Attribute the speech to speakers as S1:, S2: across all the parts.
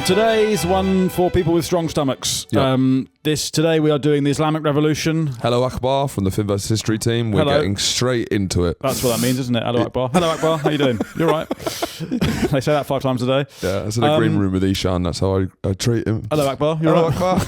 S1: Today's one for people with strong stomachs.
S2: Yep.
S1: Today we are doing the Islamic Revolution.
S2: Hello Akbar from the Film vs History team. We're getting straight into it.
S1: That's what that means, isn't it? Hello Akbar. Hello Akbar. How you doing? You're right. They say that 5 times a day.
S2: Yeah, it's in a green room with Ishan. That's how I treat him.
S1: Hello Akbar. You're
S2: Hello
S1: right.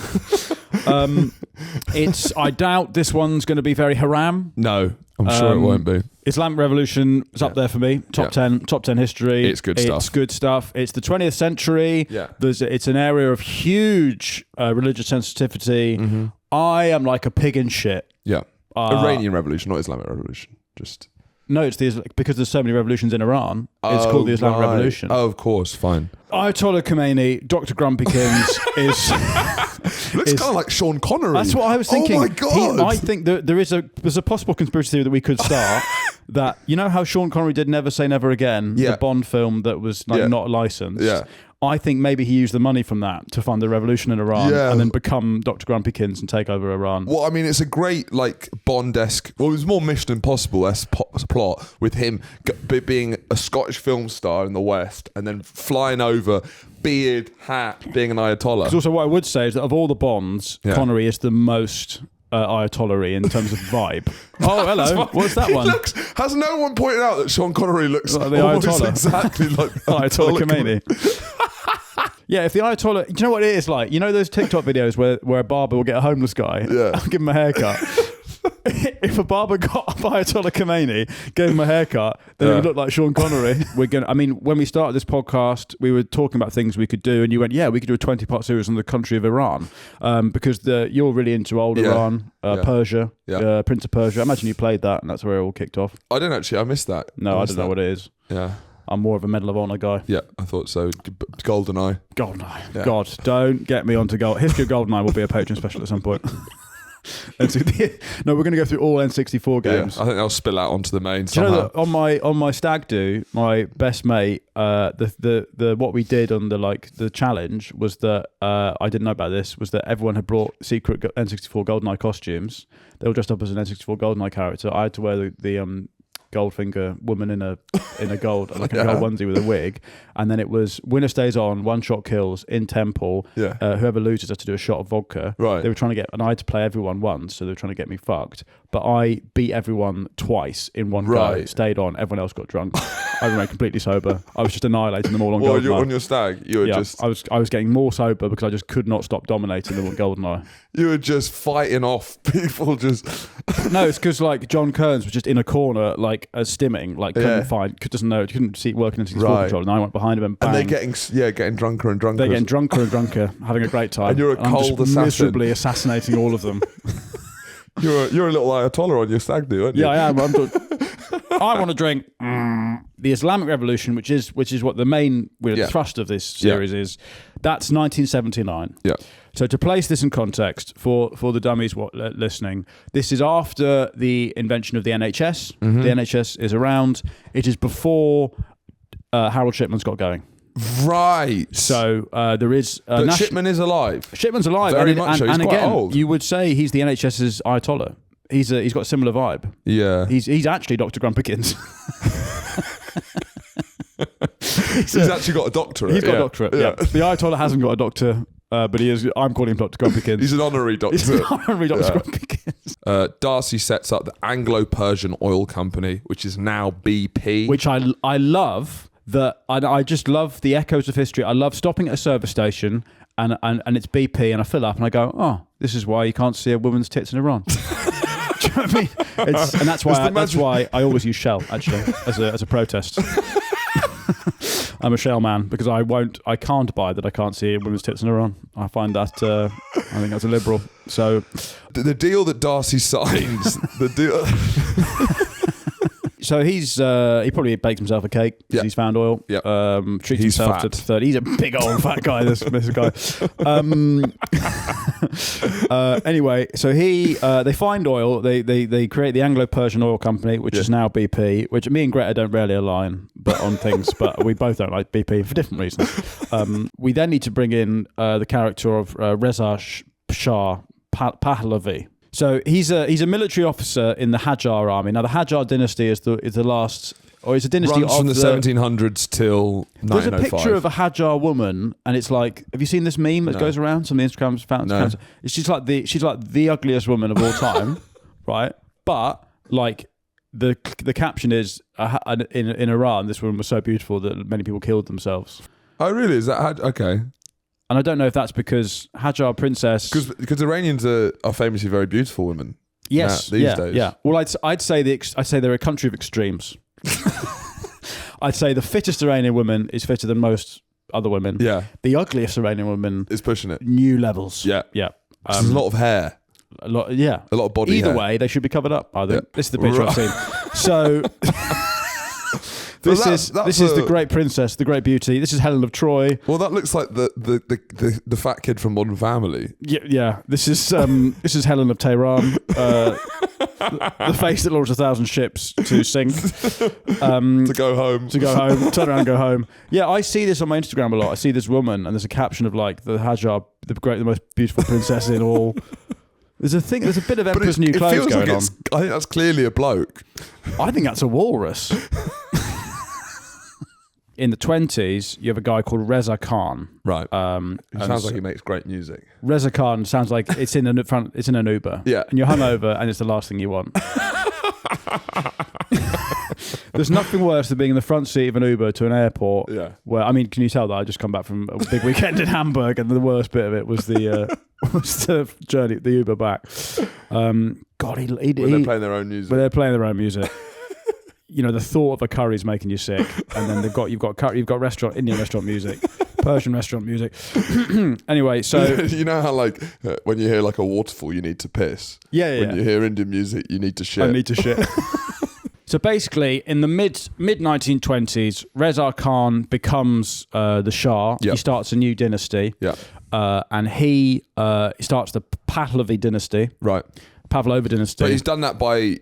S2: Akbar.
S1: I doubt this one's going to be very haram.
S2: No, I'm sure it won't be.
S1: Islamic Revolution is up there for me. Top 10 history.
S2: It's good stuff.
S1: It's good stuff. It's the 20th century.
S2: Yeah.
S1: It's an area of huge religious sensitivity.
S2: Mm-hmm.
S1: I am like a pig in shit.
S2: Yeah. Iranian Revolution, not Islamic Revolution. Just...
S1: No, it's because there's so many revolutions in Iran. It's called the Islamic Revolution.
S2: Oh, of course, fine.
S1: Ayatollah Khomeini, Dr Grumpikins is...
S2: Looks kind of like Sean Connery.
S1: That's what I was thinking.
S2: Oh my God.
S1: I think that there's a possible conspiracy theory that we could start that, you know how Sean Connery did Never Say Never Again, the Bond film that was not licensed?
S2: Yeah.
S1: I think maybe he used the money from that to fund the revolution in Iran and then become Dr. Grumpikins and take over Iran.
S2: Well, I mean, it's a great, like, Bond-esque... Well, it was more Mission Impossible-esque plot with him being a Scottish film star in the West and then flying over, beard, hat, being an Ayatollah.
S1: Because also what I would say is that of all the Bonds, Connery is the most... Ayatollah-y in terms of vibe. Oh, hello. What's that one?
S2: Has no one pointed out that Sean Connery looks
S1: like the
S2: almost
S1: Ayatollah.
S2: Exactly like
S1: Ayatollah Khomeini? Yeah, if the Ayatollah... Do you know what it is like? You know those TikTok videos where a barber will get a homeless guy and give him a haircut? If a barber got Ayatollah Khomeini, gave him a haircut, then it would look like Sean Connery. When we started this podcast, we were talking about things we could do, and you went, we could do a 20-part series on the country of Iran, because you're really into old Iran, Persia, Prince of Persia. I imagine you played that, and that's where it all kicked off.
S2: I didn't actually. I missed that.
S1: No, I don't know what it is.
S2: Yeah.
S1: I'm more of a Medal of Honor guy.
S2: Yeah, I thought so. GoldenEye.
S1: GoldenEye. Yeah. God, don't get me onto History of GoldenEye will be a Patreon special at some point. No, we're going to go through all N64 games.
S2: Yeah, I think they'll spill out onto the main.
S1: Do you know that on my stag do, my best mate, the what we did on the challenge was that I didn't know about this, was that everyone had brought secret N64 GoldenEye costumes. They were dressed up as an N64 GoldenEye character. I had to wear the Goldfinger woman in a gold a gold onesie with a wig, and then it was winner stays on, one shot kills in temple. Whoever loses has to do a shot of vodka.
S2: Right.
S1: They were trying to get, and I had to play everyone once, so they were trying to get me fucked. But I beat everyone twice in one go. Stayed on. Everyone else got drunk. I remained completely sober. I was just annihilating them all on GoldenEye.
S2: On your stag, you were just...
S1: I was getting more sober because I just could not stop dominating them on GoldenEye.
S2: You were just fighting off people. Just
S1: no, it's because John Kearns was just in a corner stimming, couldn't see working into his control, and I went behind him and bang.
S2: And they're getting drunker and drunker.
S1: They're getting drunker and drunker, having a great time.
S2: And you're a cold assassin,
S1: miserably assassinating all of them.
S2: You're a little Ayatollah on your stag do, aren't you?
S1: Yeah, I am. I want to drink. The Islamic Revolution, which is what the thrust of this series is. That's 1979.
S2: Yeah.
S1: So to place this in context for the dummies listening, this is after the invention of the NHS. Mm-hmm. The NHS is around. It is before Harold Shipman's got going.
S2: Right.
S1: So there is...
S2: but Shipman is alive.
S1: Shipman's alive.
S2: Very much so. He's quite
S1: again,
S2: old.
S1: You would say he's the NHS's Ayatollah. He's got a similar vibe.
S2: Yeah.
S1: He's actually Dr. Grumpikins.
S2: He's actually got a doctorate.
S1: He's got a doctorate, yeah. The Ayatollah hasn't got a doctor, but he is. I'm calling him Dr. Grumpikins.
S2: He's an honorary doctor.
S1: He's an honorary Dr. Grumpikins.
S2: Darcy sets up the Anglo-Persian Oil Company, which is now BP.
S1: Which I love. I just love the echoes of history. I love stopping at a service station and it's BP and I fill up and I go, oh, this is why you can't see a woman's tits in Iran. Do you know what I mean? And that's why I always use Shell, actually, as a protest. I'm a Shell man because I can't buy that I can't see a women's tits in Iran. I find that I think that's a liberal. So
S2: the deal that Darcy signs, the deal.
S1: So he probably bakes himself a cake because he's found oil.
S2: Yeah.
S1: Treats himself to 30. He's a big old fat guy, this guy. Anyway, so they find oil. They create the Anglo-Persian Oil Company, which is now BP, which me and Greta don't really align on things, but we both don't like BP for different reasons. We then need to bring in the character of Reza Shah Pahlavi. So he's a military officer in the Hajar army. Now the Hajar dynasty is the last or it's a dynasty
S2: runs
S1: of
S2: from the 1700s till 1905.
S1: There's a picture of a Hajar woman, and it's like, have you seen this meme that goes around? Some of the Instagram accounts. She's like the ugliest woman of all time, right? But like the caption is in Iran, this woman was so beautiful that many people killed themselves.
S2: Oh, really? Is that okay?
S1: And I don't know if that's because Hajar princess,
S2: because Iranians are famously very beautiful women.
S1: Yes,
S2: these days.
S1: Yeah. Well, I'd say they're a country of extremes. I'd say the fittest Iranian woman is fitter than most other women.
S2: Yeah.
S1: The ugliest Iranian woman
S2: is pushing it.
S1: New levels.
S2: Yeah.
S1: Yeah.
S2: There's a lot of hair.
S1: A lot of
S2: body hair.
S1: Either way, they should be covered up, I think. This is the picture I've seen. So this is the great princess, the great beauty. This is Helen of Troy.
S2: Well, that looks like the fat kid from Modern Family.
S1: Yeah. This is Helen of Tehran. The face that launches 1,000 ships to sink.
S2: To go home.
S1: Turn around and go home. Yeah, I see this on my Instagram a lot. I see this woman, and there's a caption of like the Hajar, the most beautiful princess in all. There's a bit of Emperor's New Clothes going on.
S2: I think that's clearly a bloke.
S1: I think that's a walrus. In the 20s, you have a guy called Reza Khan.
S2: Right. He sounds like he makes great music.
S1: Reza Khan sounds like it's in an Uber.
S2: Yeah.
S1: And you're hungover, and it's the last thing you want. There's nothing worse than being in the front seat of an Uber to an airport.
S2: Yeah.
S1: Where, I mean, can you tell that I just come back from a big weekend in Hamburg, and the worst bit of it was the journey, the Uber back. God,
S2: when they're playing their own music.
S1: When they're playing their own music. You know, the thought of a curry is making you sick, and then you've got Indian restaurant music, Persian restaurant music. Anyway, so
S2: you know how like when you hear like a waterfall, you need to piss.
S1: Yeah.
S2: When you hear Indian music, you need to shit.
S1: I need to shit. So basically, in the mid 1920s, Reza Khan becomes the Shah.
S2: Yep.
S1: He starts a new dynasty.
S2: Yeah.
S1: And he starts the Pahlavi dynasty.
S2: Right.
S1: Pavlova dynasty.
S2: But he's done that by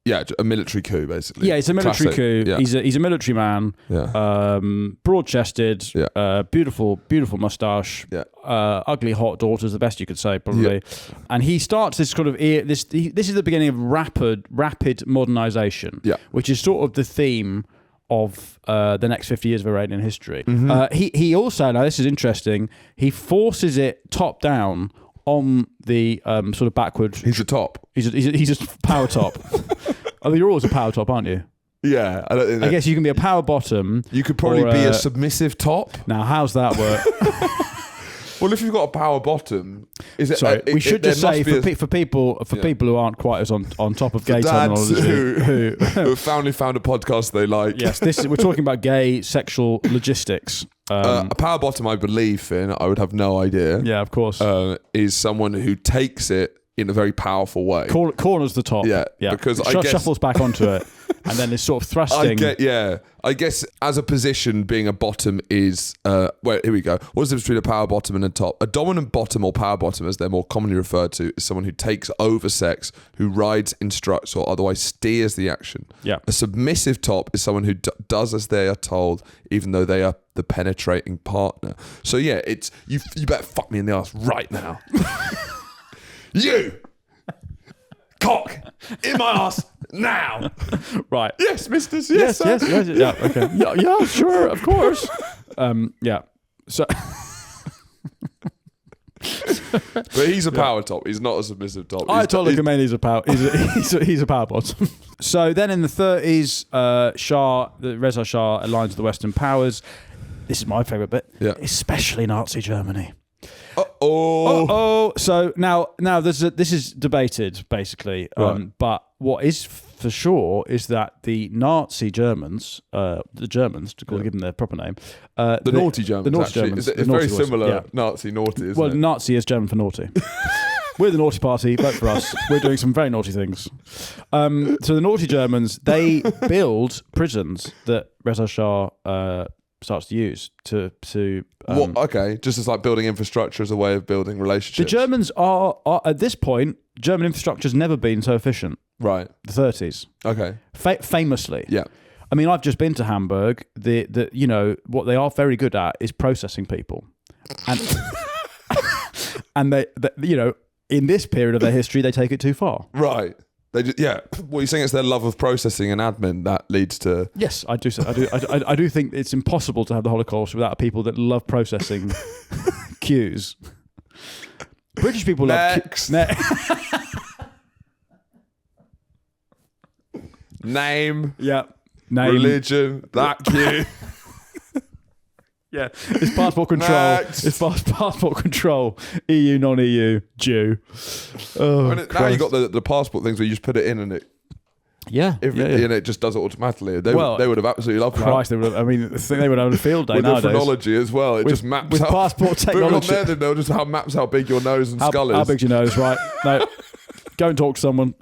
S2: a military coup, basically.
S1: Yeah, it's a military coup.
S2: Yeah.
S1: He's a military man.
S2: Yeah.
S1: Broad-chested.
S2: Yeah.
S1: Beautiful moustache.
S2: Yeah.
S1: Ugly hot daughters, the best you could say, probably. Yeah. And he starts this sort of this is the beginning of rapid modernization.
S2: Yeah.
S1: Which is sort of the theme of the next 50 years of Iranian history.
S2: Mm-hmm.
S1: He also, now this is interesting, he forces it top down on the sort of backward.
S2: He's a top.
S1: He's a power top. I mean, you're always a power top, aren't you?
S2: Yeah.
S1: I guess you can be a power bottom.
S2: You could probably be a submissive top.
S1: Now, how's that work?
S2: Well, if you've got a power bottom, is it?
S1: Sorry, we should just say for people who aren't quite as on top of gay terminology,
S2: who finally found a podcast they like.
S1: Yes, we're talking about gay sexual logistics.
S2: A power bottom, I believe, Finn, I would have no idea.
S1: Yeah, of course.
S2: Is someone who takes it in a very powerful way.
S1: Corners the top.
S2: Yeah. Because I guess
S1: shuffles back onto it, and then is sort of thrusting.
S2: I guess as a position, being a bottom is here we go. What's the difference between a power bottom and a top? A dominant bottom, or power bottom as they're more commonly referred to, is someone who takes over sex, who rides, instructs, or otherwise steers the action.
S1: Yeah.
S2: A submissive top is someone who does as they are told, even though they are the penetrating partner. So yeah, it's you better fuck me in the ass right now. You cock in my ass now.
S1: Right.
S2: Yes, misters.
S1: Yes. Yeah. Okay. Yeah. Sure. Of course. Yeah. So.
S2: But he's a power top. He's not a submissive top.
S1: Ayatollah Khomeini's a power. He's a power bottom. So then in the 30s, Reza Shah aligns with the Western powers. This is my favourite bit.
S2: Yeah.
S1: Especially Nazi Germany.
S2: Uh-oh.
S1: So now this is debated basically,
S2: right.
S1: But what is for sure is that the Nazi Germans, to give them their proper name,
S2: the naughty Germans.
S1: The naughty Germans.
S2: It's very similar. Yeah. Nazi naughty. Isn't it?
S1: Nazi is German for naughty. We're the naughty party. Vote for us. We're doing some very naughty things. So the naughty Germans, they build prisons that Reza Shah starts to use to
S2: okay, just as like building infrastructure as a way of building relationships.
S1: The Germans are at this point, German infrastructure's never been so efficient.
S2: Right.
S1: The 30s.
S2: Okay.
S1: Famously.
S2: Yeah.
S1: I mean, I've just been to Hamburg. What they are very good at is processing people, and they in this period of their history, they take it too far.
S2: Right. They just, yeah. What you're saying, it's their love of processing and admin that leads to.
S1: Yes, I do. I do think it's impossible to have the Holocaust without people that love processing cues. British people
S2: Next.
S1: love
S2: Name.
S1: Yeah. Name.
S2: Religion. That cue.
S1: Yeah. It's passport control.
S2: Next.
S1: It's passport control. EU, non-EU, Jew. Oh,
S2: now you got the passport things where you just put it in and it.
S1: Yeah.
S2: And it just does it automatically. They would have absolutely loved
S1: Christ,
S2: that.
S1: I think they would have a field day
S2: with
S1: nowadays.
S2: the phrenology as well. It just maps
S1: with
S2: out.
S1: passport technology.
S2: But on there, they'll just maps how big your nose and skull is.
S1: How big's your nose, right? No. Go and talk to someone.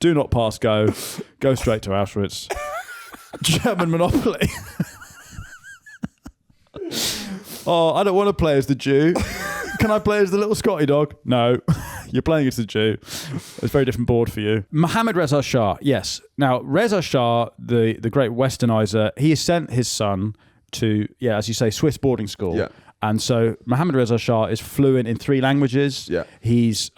S1: Do not pass go. Go straight to Auschwitz. German Monopoly. Oh, I don't want to play as the Jew. Can I play as the little Scotty dog? No. You're playing as the Jew. It's a very different board for you. Mohammad Reza Shah, yes. Now, Reza Shah, the great westernizer, he has sent his son to, as you say, Swiss boarding school. Yeah. And so Mohammad Reza Shah is fluent in 3 languages. Yeah. He's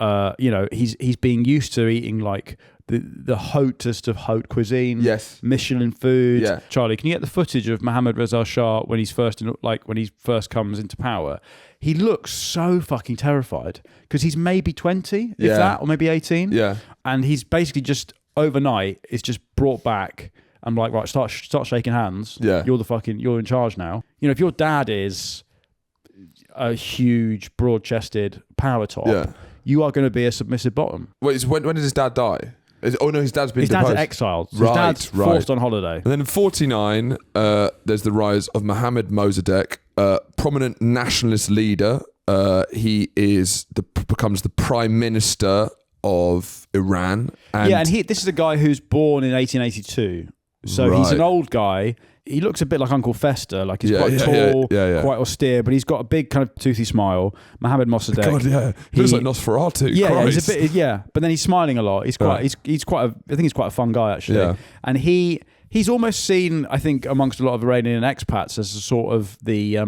S1: he's being used to eating like the hotest of haute cuisine. Yes. Michelin food. Yeah. Charlie, can you get the footage of Mohammad Reza Shah when he's first when he first comes into power? He looks so fucking terrified because he's maybe 20, if that, or maybe 18. Yeah. And he's basically just overnight is just brought back. I'm like, right, start shaking hands. Yeah. You're in charge now. You know, if your dad is a huge, broad-chested power top, you are going to be a submissive bottom.
S2: Wait, when did his dad die? His dad's been deposed.
S1: His dad's exiled. So his dad's forced on holiday.
S2: And then in 49, there's the rise of Mohammad Mossadegh, prominent nationalist leader. He becomes the prime minister of Iran.
S1: And this is a guy who's born in 1882. So he's an old guy. He looks a bit like Uncle Fester. Like he's quite tall, quite austere, but he's got a big kind of toothy smile. Mohammad Mossadegh.
S2: God, yeah. He looks like Nosferatu.
S1: Yeah, he's a bit. But then he's smiling a lot. He's quite. He's quite. I think he's quite a fun guy actually. Yeah. And he's almost seen, I think, amongst a lot of Iranian expats as a sort of the,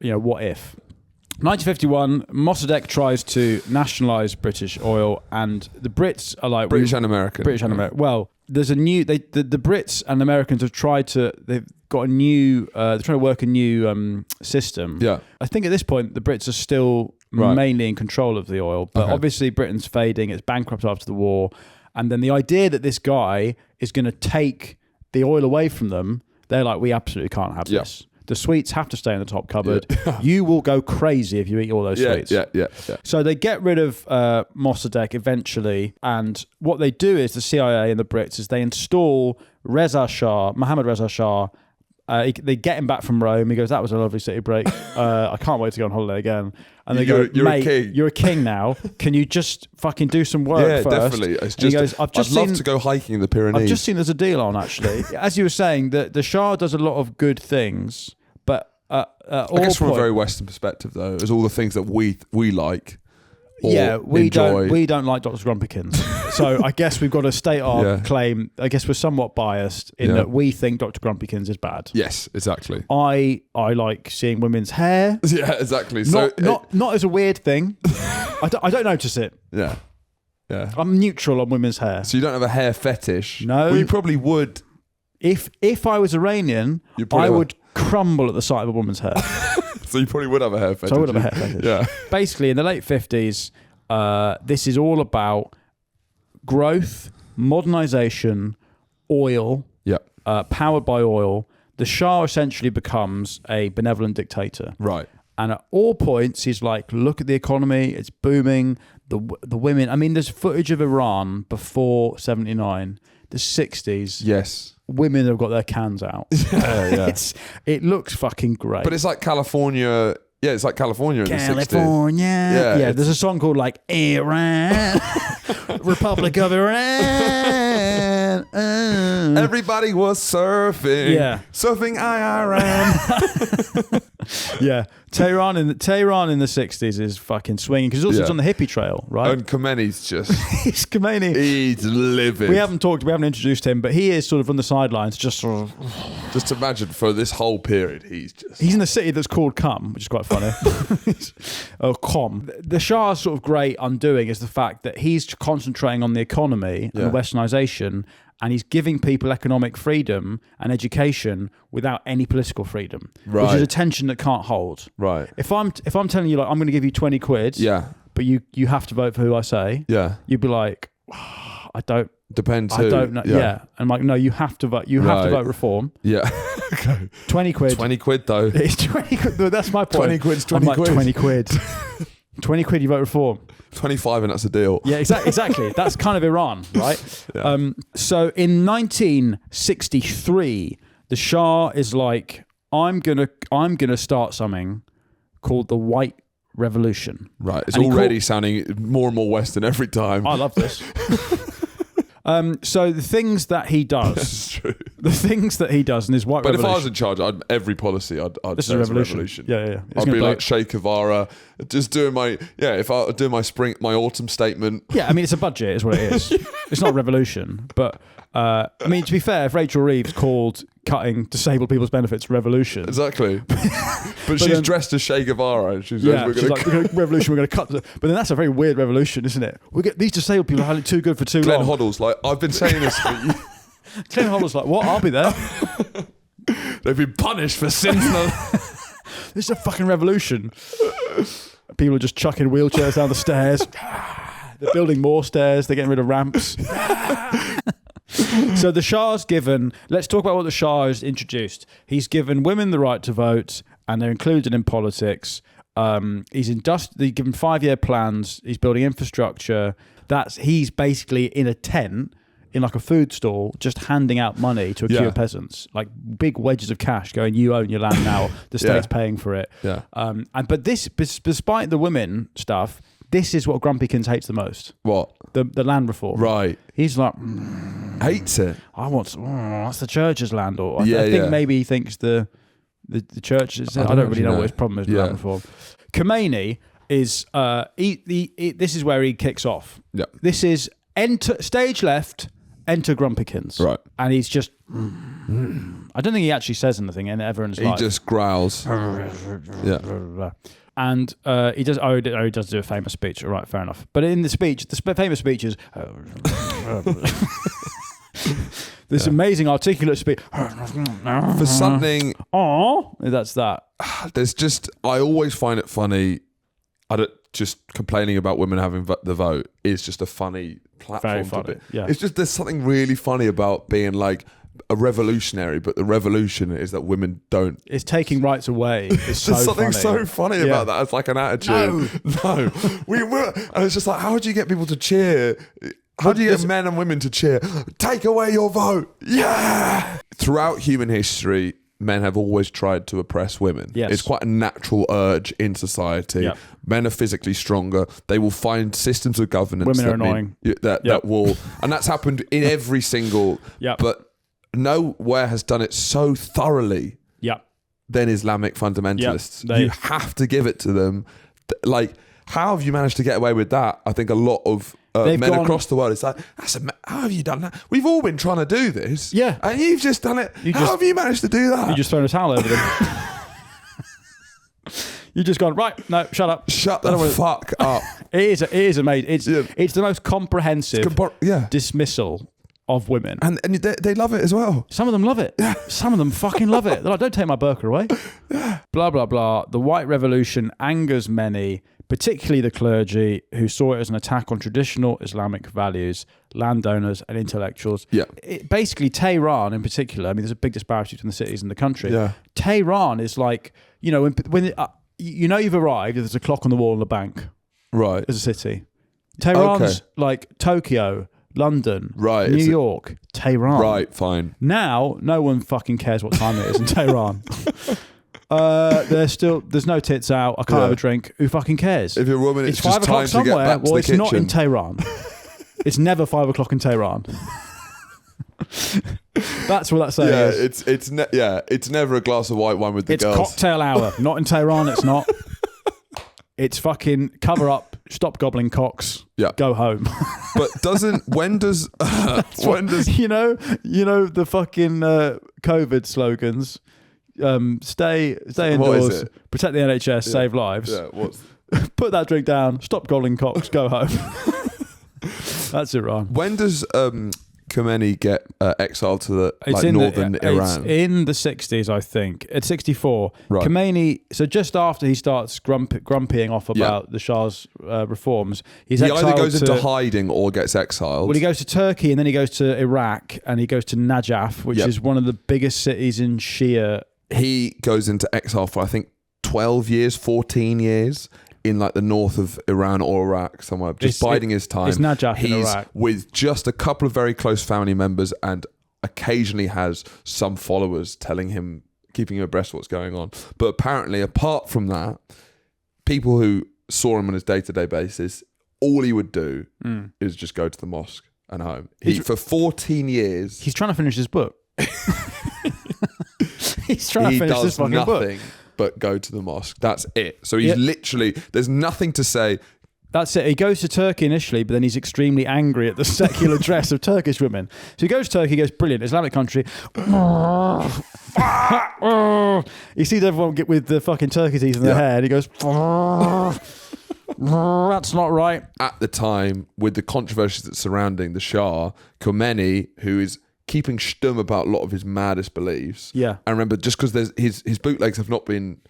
S1: what if. 1951, Mossadegh tries to nationalise British oil, and the Brits are like
S2: British and American.
S1: Well, there's a new. The Brits and Americans have tried to. They've got a new. They're trying to work a new system. Yeah. I think at this point the Brits are still mainly in control of the oil, but obviously Britain's fading. It's bankrupt after the war, and then the idea that this guy is going to take the oil away from them, they're like, we absolutely can't have this. The sweets have to stay in the top cupboard. Yeah. You will go crazy if you eat all those sweets. Yeah. So they get rid of Mossadegh eventually, and what they do is the CIA and the Brits is they install Mohammad Reza Shah. They get him back from Rome. He goes, that was a lovely city break. I can't wait to go on holiday again. And they go, mate, you're a king now. Can you just fucking do some work first?
S2: Definitely. He goes, I'd love to go hiking in the Pyrenees.
S1: I've just seen there's a deal on, actually. As you were saying, the Shah does a lot of good things, but I
S2: guess from a very Western perspective, though, is all the things that we like.
S1: We don't like Dr Grumpikins. So I guess we've got to state our claim. I guess we're somewhat biased in that we think Dr Grumpikins is bad.
S2: Yes, exactly.
S1: I like seeing women's hair.
S2: Yeah, exactly.
S1: Not as a weird thing. I don't notice it.
S2: Yeah.
S1: I'm neutral on women's hair.
S2: So you don't have a hair fetish?
S1: No.
S2: Well, you probably would.
S1: If I was Iranian, I would crumble at the sight of a woman's hair.
S2: So you probably would have a hair fetish.
S1: So I would have a hair fetish.
S2: Yeah.
S1: Basically, in the late 50s, this is all about growth, modernization, oil, powered by oil. The Shah essentially becomes a benevolent dictator.
S2: Right.
S1: And at all points, he's like, look at the economy, it's booming. The women, I mean, there's footage of Iran before 79, the 60s.
S2: Yes.
S1: Women have got their cans out.
S2: Yeah.
S1: It looks fucking great.
S2: But it's like California. Yeah, it's like California in the 60s.
S1: California. Yeah, there's a song called like Iran, Republic of Iran.
S2: Everybody was surfing. Yeah. Surfing Iran.
S1: Yeah. Tehran in the 60s is fucking swinging because it's on the hippie trail, right?
S2: And Khomeini's just...
S1: He's Khomeini.
S2: He's livid.
S1: We haven't introduced him, but he is sort of on the sidelines, just sort of...
S2: Just imagine for this whole period, he's
S1: in a city that's called Qom, which is quite funny. Qom. The Shah's sort of great undoing is the fact that he's concentrating on the economy and the westernization, and he's giving people economic freedom and education without any political freedom, which is a tension that can't hold.
S2: Right.
S1: If I'm telling you, like, I'm going to give you 20 quid, but you have to vote for who I say, you'd be like, oh, I don't.
S2: Depends who.
S1: I don't know. Yeah. And I'm like, no, you have to vote. You have to vote reform.
S2: Yeah. Okay.
S1: 20 quid.
S2: 20 quid though.
S1: It's 20 quid. That's my point.
S2: 20 quid's 20
S1: I'm like,
S2: quid.
S1: 20 quid. 20 quid, you vote reform.
S2: 25 and that's a deal.
S1: Yeah, exactly. That's kind of Iran, right?
S2: Yeah.
S1: So in 1963, the Shah is like, I'm gonna start something called the White Revolution.
S2: Right. It's already sounding more and more Western every time.
S1: I love this. So the things that he does,
S2: That's true.
S1: the things that he does in his White
S2: But
S1: Revolution.
S2: if I was in charge, every policy, I'd
S1: This
S2: say
S1: is a
S2: it's
S1: revolution. Yeah.
S2: I'd be like Che Guevara, just doing my if I do my autumn statement.
S1: Yeah, I mean, it's a budget, is what it is. It's not a revolution, but I mean, to be fair, if Rachel Reeves called cutting disabled people's benefits revolution,
S2: Exactly. But she's dressed as Che Guevara, and she's like,
S1: we're going to revolution. We're going to cut. But then that's a very weird revolution, isn't it? We get these disabled people are too good for too
S2: Glenn
S1: long.
S2: Hoddle's like, I've been saying this for you.
S1: Glenn Hoddle's like, what? I'll be there.
S2: They've been punished for sins.
S1: This is a fucking revolution. People are just chucking wheelchairs down the stairs. They're building more stairs. They're getting rid of ramps. So the Shah's given, let's talk about what the Shah has introduced. He's given women the right to vote, and they're included in politics. He's given 5-year plans. He's building infrastructure. He's basically in a tent in like a food stall, just handing out money to a queue of peasants, like big wedges of cash going, you own your land now, the state's paying for it.
S2: Yeah.
S1: But this, despite the women stuff, this is what Grumpikins hates the most.
S2: What?
S1: The land reform.
S2: Right.
S1: He's like,
S2: hates it.
S1: That's the church's land. Or I
S2: Yeah,
S1: think maybe he thinks the church is. I don't really know what his problem is with land reform. Khomeini is this is where he kicks off.
S2: Yeah.
S1: This is stage left, enter Grumpikins.
S2: Right.
S1: And he's just I don't think he actually says anything ever in his life.
S2: He just growls. Yeah.
S1: And he does do a famous speech. All right, fair enough. But in the speech, the famous speech is this amazing articulate speech.
S2: For something,
S1: that's that.
S2: I always find it funny. Just complaining about women having the vote is just a funny platform.
S1: Very funny. Yeah.
S2: It's just there's something really funny about being like a revolutionary, but the revolution is that women don't.
S1: It's taking rights away. It's
S2: There's something
S1: funny.
S2: so funny about that. It's like an attitude. No. We were, and it's just like, how do you get people to cheer? How do you get men and women to cheer? Take away your vote. Yeah. Throughout human history, men have always tried to oppress women.
S1: Yes.
S2: It's quite a natural urge in society.
S1: Yep.
S2: Men are physically stronger. They will find systems of governance.
S1: Women are annoying.
S2: That will, and that's happened in every single.
S1: Yep.
S2: But nowhere has done it so thoroughly.
S1: Yep.
S2: Than Islamic fundamentalists.
S1: Yep.
S2: You have to give it to them. Like, how have you managed to get away with that? I think a lot of men across the world, it's like, how have you done that? We've all been trying to do this.
S1: Yeah.
S2: And you've just done it. How have you managed to do that?
S1: You just thrown a towel over them. You just gone, right, no, shut up.
S2: Shut the fuck up.
S1: It is amazing. It's the most comprehensive dismissal of women.
S2: And they love it as well.
S1: Some of them love it. Yeah. Some of them fucking love it. They're like, don't take my burqa away. Yeah. Blah, blah, blah. The White Revolution angers many, particularly the clergy, who saw it as an attack on traditional Islamic values, landowners and intellectuals.
S2: Yeah.
S1: Basically, Tehran in particular, I mean, there's a big disparity between the cities and the country.
S2: Yeah.
S1: Tehran is like, when you've arrived, there's a clock on the wall in the bank.
S2: Right.
S1: As a city. Tehran's like Tokyo, London,
S2: right,
S1: New York, Tehran.
S2: Right, fine.
S1: Now, no one fucking cares what time it is in Tehran. There's no tits out. I can't have a drink. Who fucking cares?
S2: If you're a woman, it's just
S1: 5 o'clock
S2: time to get back to the
S1: it's
S2: kitchen.
S1: not in Tehran. It's never 5 o'clock in Tehran. That's what that saying is.
S2: It's never a glass of white wine with the girls.
S1: It's cocktail hour. Not in Tehran. It's not. It's fucking cover up. Stop gobbling cocks.
S2: Yeah.
S1: Go home.
S2: But when does
S1: you know the fucking COVID slogans. Stay indoors, protect the NHS, save lives.
S2: Yeah, what's
S1: put that drink down, stop gobbling cocks, go home. That's Iran.
S2: When does Khomeini get exiled to the northern Iran?
S1: It's in the 60s, I think. At 64.
S2: Right.
S1: Khomeini, so just after he starts grumpying off about the Shah's reforms, he's exiled.
S2: He either goes into hiding or gets exiled.
S1: Well, he goes to Turkey and then he goes to Iraq and he goes to Najaf, which is one of the biggest cities in Shia.
S2: He goes into exile for, I think, 12 years, 14 years. In like the north of Iran or Iraq somewhere, just biding his time.
S1: It's Najaf in Iraq.
S2: With just a couple of very close family members and occasionally has some followers telling him, keeping him abreast of what's going on. But apparently, apart from that, people who saw him on his day-to-day basis, all he would do is just go to the mosque and home. For 14 years...
S1: He's trying to finish his book. He's trying to finish this fucking book.
S2: But go to the mosque. That's it. So he's literally, there's nothing to say.
S1: That's it. He goes to Turkey initially, but then he's extremely angry at the secular dress of Turkish women. So he goes to Turkey, he goes, brilliant, Islamic country. He sees everyone get with the fucking turkey teeth in their hair, and he goes, that's not right.
S2: At the time, with the controversies that surrounding the Shah, Khomeini, who is keeping stum about a lot of his maddest beliefs. Yeah. And remember, just because his bootlegs have not been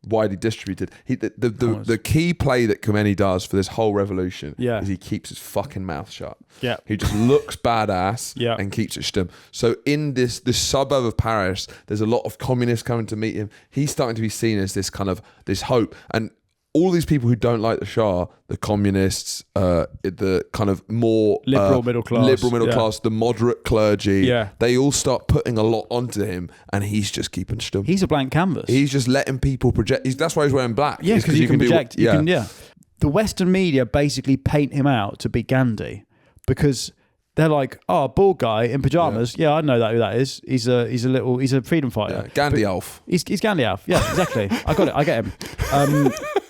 S2: widely distributed, the key play that Khomeini does for this whole revolution is he keeps his fucking mouth shut. Yeah. He just looks badass and keeps it stum. So in this suburb of Paris, there's a lot of communists coming to meet him. He's starting to be seen as this kind of this hope. And all these people who don't like the Shah, the communists, the kind of more
S1: liberal middle class,
S2: the moderate clergy, they all start putting a lot onto him, and he's just keeping stum.
S1: He's a blank canvas.
S2: He's just letting people project. That's why he's wearing black.
S1: Yeah, because you can project. The Western media basically paint him out to be Gandhi because they're like, oh, bald guy in pajamas. Yeah, I know who that is. He's a freedom fighter.
S2: Yeah, Gandhi Alf.
S1: He's Gandhi Alf. Yeah, exactly. I got it. I get him.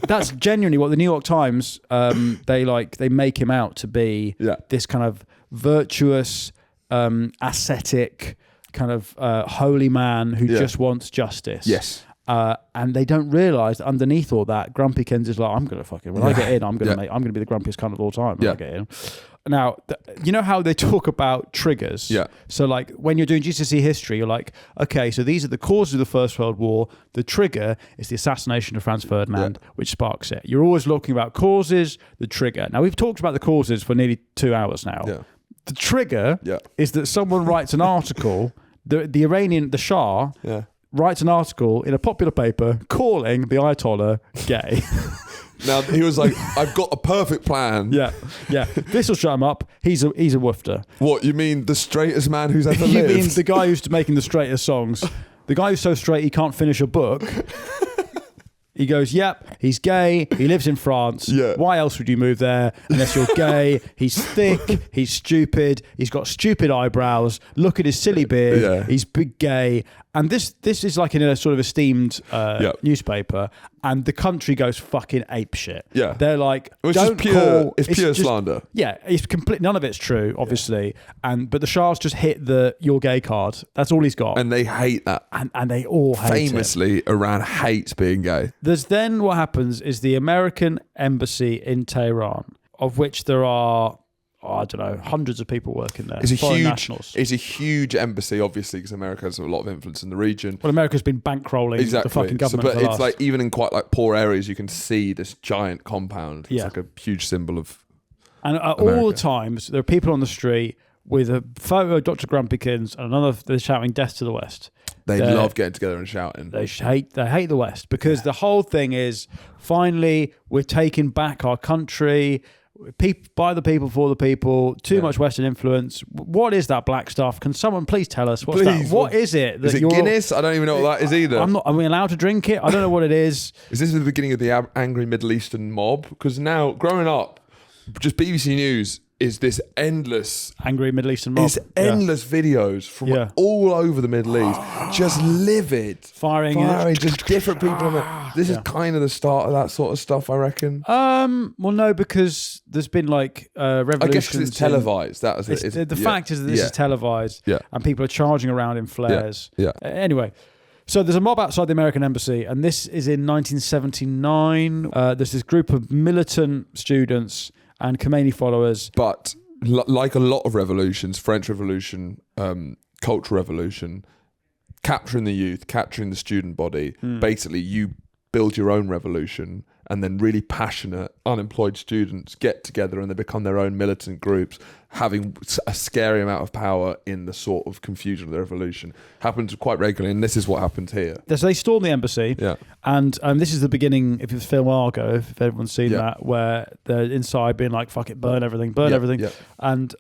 S1: That's genuinely what the New York Times they make him out to be. This kind of virtuous, ascetic, kind of holy man who just wants justice.
S2: Yes.
S1: And they don't realise that underneath all that, Grumpikins is like, I'm gonna when I get in, I'm gonna be the grumpiest cunt of all time when I get in. Now, you know how they talk about triggers? Yeah. So, like, when you're doing GCSE history, you're like, okay, so these are the causes of the First World War. The trigger is the assassination of Franz Ferdinand, which sparks it. You're always looking about causes, the trigger. Now, we've talked about the causes for nearly 2 hours now. Yeah. The trigger is that someone writes an article, the Shah writes an article in a popular paper calling the Ayatollah gay.
S2: Now, he was like, I've got a perfect plan.
S1: Yeah. This will shut him up. He's a woofter.
S2: What, you mean the straightest man who's ever lived?
S1: You mean the guy who's making the straightest songs? The guy who's so straight he can't finish a book? He goes, yep, he's gay, he lives in France. Yeah. Why else would you move there unless you're gay? He's thick, he's stupid, he's got stupid eyebrows, look at his silly beard, he's big gay. And this is like in a sort of esteemed newspaper, and the country goes fucking apeshit. Yeah. They're like,
S2: it's pure slander.
S1: Yeah, it's complete. None of it's true, obviously. But the Shah's just hit the "you're gay" card. That's all he's got.
S2: And they hate that.
S1: And they all hate
S2: famously, Iran hates being gay.
S1: There's then what happens is the American embassy in Tehran, of which there are, I don't know, hundreds of people working there.
S2: It's a huge embassy, obviously, because America has a lot of influence in the region.
S1: Well, America's been bankrolling the fucking government.
S2: But it's like, even in quite like poor areas, you can see this giant compound. It's like a huge symbol of.
S1: And at all the times, there are people on the street with a photo of Dr. Grumpikins and another. They're shouting "Death to the West."
S2: They love getting together and shouting.
S1: They hate the West because the whole thing is finally we're taking back our country. By the people, for the people. Too much Western influence. What is that black stuff? Can someone please tell us what's that? What is it?
S2: Is it Guinness? I don't even know what that is either.
S1: Are we allowed to drink it? I don't know what it is.
S2: Is this the beginning of the angry Middle Eastern mob? Because now, growing up, just BBC News is this endless
S1: angry Middle Eastern mob.
S2: It's endless videos from all over the Middle East, just livid,
S1: firing
S2: just different people. This is kind of the start of that sort of stuff, I reckon.
S1: Well, no, because there's been like revolutions.
S2: I guess because it's televised.
S1: The fact is that this is televised, and people are charging around in flares. Anyway. So there's a mob outside the American embassy, and this is in 1979. There's this group of militant students and Khomeini followers.
S2: But like a lot of revolutions, French Revolution, Cultural Revolution, capturing the youth, capturing the student body, basically you build your own revolution, and then really passionate, unemployed students get together and they become their own militant groups, having a scary amount of power in the sort of confusion of the revolution. Happens quite regularly, and this is what happened here.
S1: So they storm the embassy, and this is the beginning, if it's film Argo, if everyone's seen that, where they're inside being like, fuck it, burn everything. And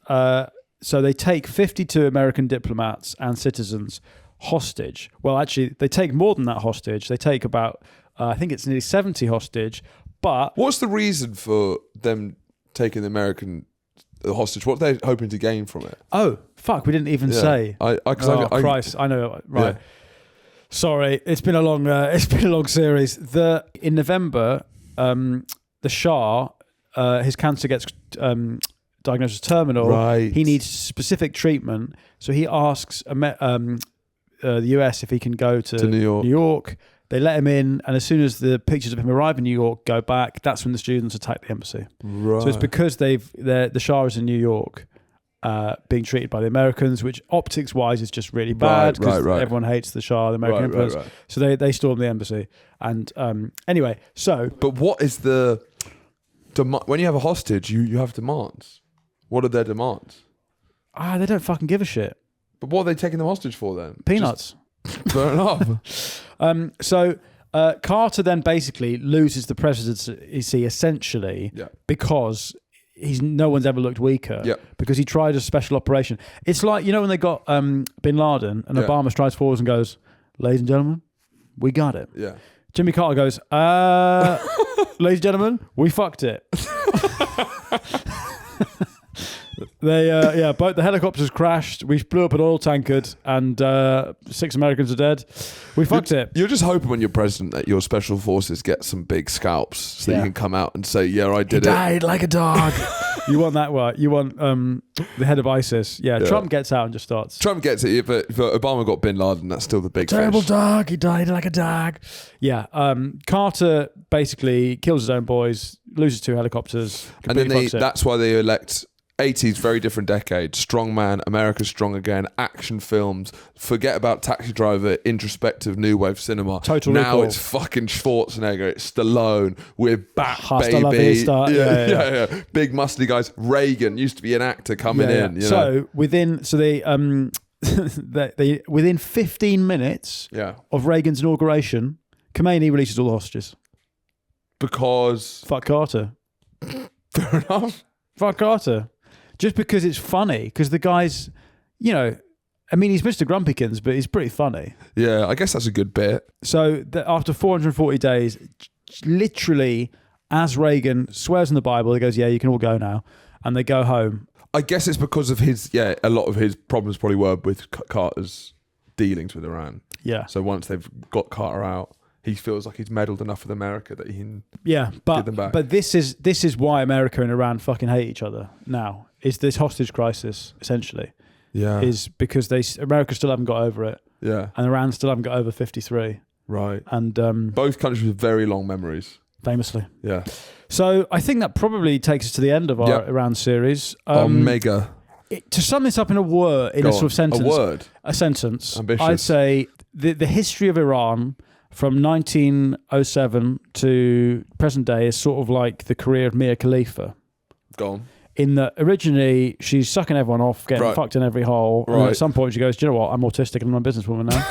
S1: so they take 52 American diplomats and citizens hostage. Well, actually, they take more than that hostage. They take about... I think it's nearly 70 hostage, but...
S2: What's the reason for them taking the American hostage? What are they hoping to gain from it?
S1: Oh, fuck, we didn't even say. Christ, I know, right. Yeah. Sorry, it's been a long series. In November, the Shah, his cancer gets diagnosed as terminal.
S2: Right.
S1: He needs specific treatment, so he asks the US if he can go to New York. They let him in, and as soon as the pictures of him arrive in New York go back, that's when the students attack the embassy.
S2: Right.
S1: So it's because the Shah is in New York, being treated by the Americans, which optics-wise is just really bad because everyone hates the Shah, the American emperors. Right. So they storm the embassy. And anyway, so...
S2: But what is the... When you have a hostage, you have demands. What are their demands?
S1: They don't fucking give a shit.
S2: But what are they taking them hostage for then?
S1: Peanuts.
S2: Fair enough.
S1: So Carter then basically loses the presidency essentially because no one's ever looked weaker because he tried a special operation. It's like, you know, when they got bin Laden and Obama strides forwards and goes, ladies and gentlemen, we got it.
S2: Yeah.
S1: Jimmy Carter goes, ladies and gentlemen, we fucked it. Both the helicopters crashed. We blew up an oil tankard, and 6 Americans are dead. We fucked it.
S2: You're just hoping when you're president that your special forces get some big scalps so you can come out and say, "Yeah, I did it."
S1: Died like a dog. You want that one? You want the head of ISIS? Yeah. Trump gets out and just starts.
S2: Trump gets it, but Obama got bin Laden. That's still the big
S1: terrible
S2: fish.
S1: Dog. He died like a dog. Yeah. Carter basically kills his own boys, loses 2 helicopters,
S2: and then that's why they elect. 80s, very different decade. Strong man, America's strong again. Action films. Forget about Taxi Driver. Introspective new wave cinema.
S1: Total
S2: now
S1: recall.
S2: It's fucking Schwarzenegger. It's Stallone. We're back,
S1: Hasta la
S2: baby.
S1: vista. Yeah.
S2: Big muscly guys. Reagan used to be an actor coming in. You know?
S1: Within 15 minutes of Reagan's inauguration, Khomeini releases all the hostages.
S2: Because
S1: fuck Carter.
S2: Fair enough.
S1: Fuck Carter. Just because it's funny, because the guy's, you know, I mean, he's Mr. Grumpikins, but he's pretty funny.
S2: Yeah, I guess that's a good bit.
S1: So after 440 days, literally, as Reagan swears in the Bible, he goes, yeah, you can all go now. And they go home.
S2: I guess it's because of his, a lot of his problems probably were with Carter's dealings with Iran.
S1: Yeah.
S2: So once they've got Carter out, he feels like he's meddled enough with America that he can give them back.
S1: But this is why America and Iran fucking hate each other now. Is this hostage crisis, essentially.
S2: Yeah.
S1: Is because America still haven't got over it.
S2: Yeah.
S1: And Iran still haven't got over 53.
S2: Right.
S1: And
S2: both countries with very long memories.
S1: Famously.
S2: Yeah.
S1: So I think that probably takes us to the end of our Iran series.
S2: Omega.
S1: To sum this up in a word, in a sort of sentence.
S2: A word.
S1: A sentence.
S2: Ambitious.
S1: I'd say the history of Iran from 1907 to present day is sort of like the career of Mia Khalifa.
S2: Go on.
S1: In that originally she's sucking everyone off, getting fucked in every hole. Right. And at some point she goes, do you know what? I'm autistic and I'm a businesswoman now.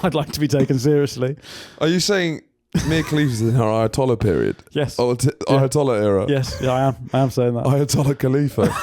S1: I'd like to be taken seriously.
S2: Are you saying Mia Khalifa's in her Ayatollah period?
S1: Yes.
S2: Ayatollah era?
S1: Yes, yeah, I am saying that.
S2: Ayatollah Khalifa.